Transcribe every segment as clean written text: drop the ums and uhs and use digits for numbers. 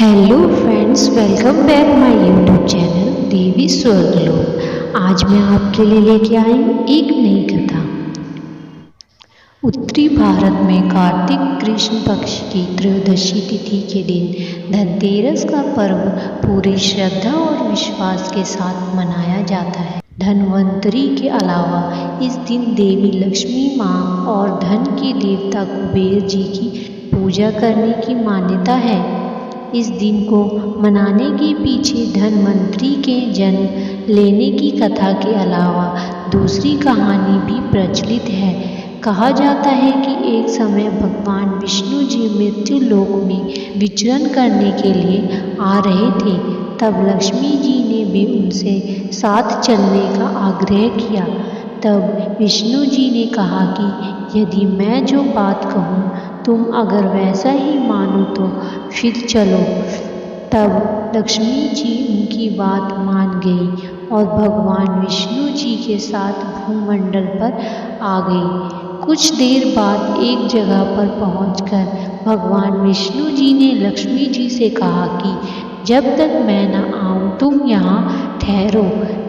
Hello friends, welcome back my YouTube channel Devi Swarglok. आज मैं आपके लिए लेके आई हूँ एक नई कथा। उत्तरी भारत में कार्तिक कृष्ण पक्ष की त्रयोदशी तिथि के दिन धनतेरस का पर्व पूरी श्रद्धा और विश्वास के साथ मनाया जाता है। धनवंतरी के अलावा इस दिन देवी लक्ष्मी माँ और धन के देवता कुबेर जी की पूजा करने की मान्यता है। इस दिन को मनाने के पीछे धनवंतरी के जन्म लेने की कथा के अलावा दूसरी कहानी भी प्रचलित है। कहा जाता है कि एक समय भगवान विष्णु जी मृत्यु लोक में विचरण करने के लिए आ रहे थे। तब लक्ष्मी जी ने भी उनसे साथ चलने का आग्रह किया। तब विष्णु जी ने कहा कि यदि मैं जो बात कहूँ तुम अगर वैसा ही मानो तो फिर चलो। तब लक्ष्मी जी उनकी बात मान गई और भगवान विष्णु जी के साथ भूमंडल पर आ गई। कुछ देर बाद एक जगह पर पहुंचकर भगवान विष्णु जी ने लक्ष्मी जी से कहा कि जब तक मैं न आऊं तुम यहाँ ठहरो,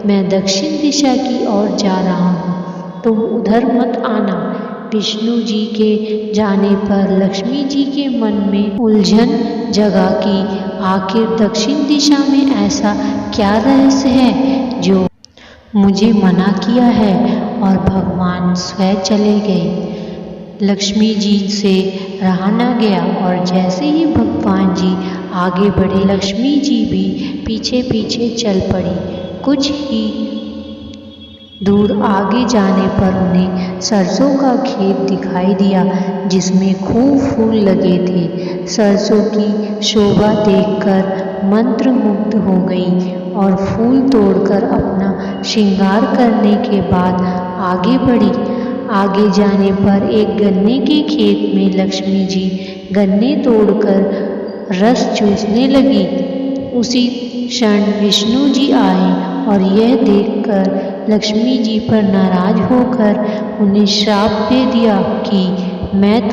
मैं दक्षिण दिशा की ओर जा रहा हूँ, तुम उधर मत आना। विष्णु जी के जाने पर लक्ष्मी जी के मन में उलझन जगा कि आखिर दक्षिण दिशा में ऐसा क्या रहस्य है जो मुझे मना किया है, और भगवान स्वयं चले गए। लक्ष्मी जी से रहा न गया और जैसे ही भगवान जी आगे बढ़े लक्ष्मी जी भी पीछे पीछे चल पड़ी। कुछ ही दूर आगे जाने पर उन्हें सरसों का खेत दिखाई दिया जिसमें खूब फूल लगे थे। सरसों की शोभा देखकर मंत्रमुग्ध हो गई और फूल तोड़कर अपना श्रृंगार करने के बाद आगे बढ़ी। आगे जाने पर एक गन्ने के खेत में लक्ष्मी जी गन्ने तोड़कर रस चूसने लगी। उसी क्षण विष्णु जी आए और यह देखकर लक्ष्मी जी पर नाराज होकर उन्हें श्राप दे दिया कि मैंने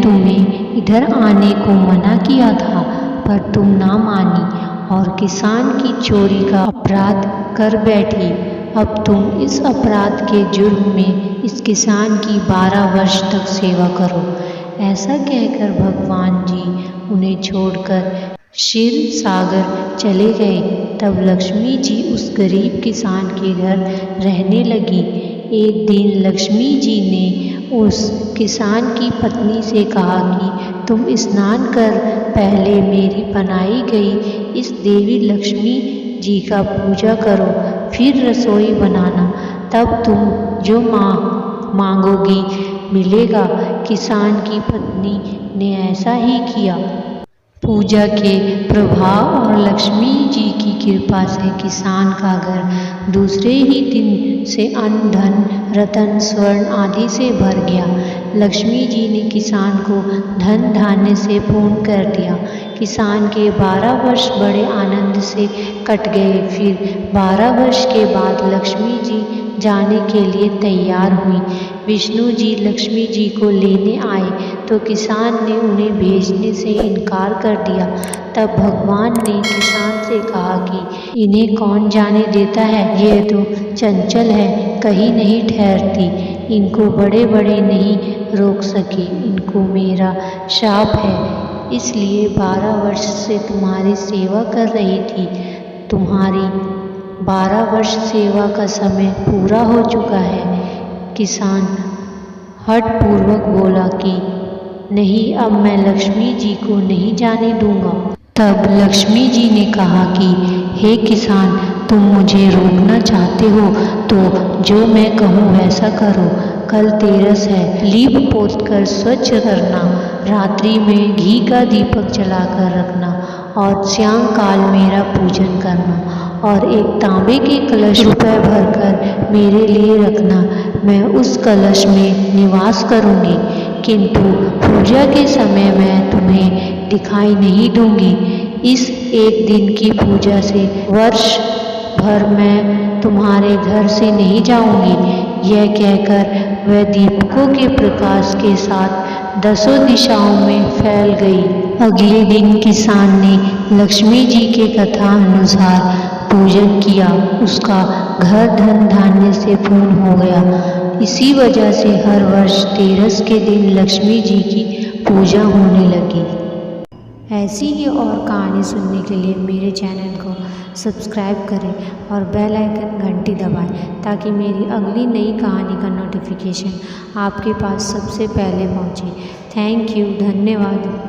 तुम्हें इधर आने को मना किया था पर तुम ना मानी और किसान की चोरी का अपराध कर बैठी। अब तुम इस अपराध के जुर्म में इस किसान की 12 वर्ष तक सेवा करो। ऐसा कहकर भगवान जी उन्हें छोड़कर क्षीर सागर चले गए। तब लक्ष्मी जी उस गरीब किसान के घर रहने लगी। एक दिन लक्ष्मी जी ने उस किसान की पत्नी से कहा कि तुम स्नान कर पहले मेरी बनाई गई इस देवी लक्ष्मी जी का पूजा करो, फिर रसोई बनाना, तब तुम जो मांगोगी मिलेगा। किसान की पत्नी ने ऐसा ही किया। पूजा के प्रभाव और लक्ष्मी जी की कृपा से किसान का घर दूसरे ही दिन से अन्न धन रतन स्वर्ण आदि से भर गया। लक्ष्मी जी ने किसान को धन धान्य से पूर्ण कर दिया। किसान के 12 वर्ष बड़े आनंद से कट गए। फिर 12 वर्ष के बाद लक्ष्मी जी जाने के लिए तैयार हुई। विष्णु जी लक्ष्मी जी को लेने आए तो किसान ने उन्हें भेजने से इनकार कर दिया। तब भगवान ने किसान से कहा कि इन्हें कौन जाने देता है, ये तो चंचल है, कहीं नहीं ठहरती, इनको बड़े बड़े नहीं रोक सके, इनको मेरा शाप है। इसलिए 12 वर्ष से तुम्हारी सेवा कर रही थी, तुम्हारी 12 वर्ष सेवा का समय पूरा हो चुका है। किसान हठपूर्वक बोला कि नहीं, अब मैं लक्ष्मी जी को नहीं जाने दूंगा। तब लक्ष्मी जी ने कहा कि हे किसान, तुम मुझे रोकना चाहते हो तो जो मैं कहूँ वैसा करो। कल तेरस है, लीप पोत कर स्वच्छ करना, रात्रि में घी का दीपक जलाकर रखना और सायंकाल मेरा पूजन करना और एक तांबे के कलश रुपए भरकर मेरे लिए रखना। मैं उस कलश में निवास करूँगी, किंतु पूजा के समय मैं तुम्हें दिखाई नहीं दूंगी। इस एक दिन की पूजा से वर्ष भर मैं तुम्हारे घर से नहीं जाऊंगी। यह कहकर वह दीपकों के प्रकाश के साथ दसों दिशाओं में फैल गई। अगले दिन किसान ने लक्ष्मी जी के कथा अनुसार पूजन किया। उसका घर धन धान्य से पूर्ण हो गया। इसी वजह से हर वर्ष तेरस के दिन लक्ष्मी जी की पूजा होने लगी। ऐसी ही और कहानी सुनने के लिए मेरे चैनल को सब्सक्राइब करें और बेल आइकन घंटी दबाएं ताकि मेरी अगली नई कहानी का नोटिफिकेशन आपके पास सबसे पहले पहुंचे। थैंक यू, धन्यवाद।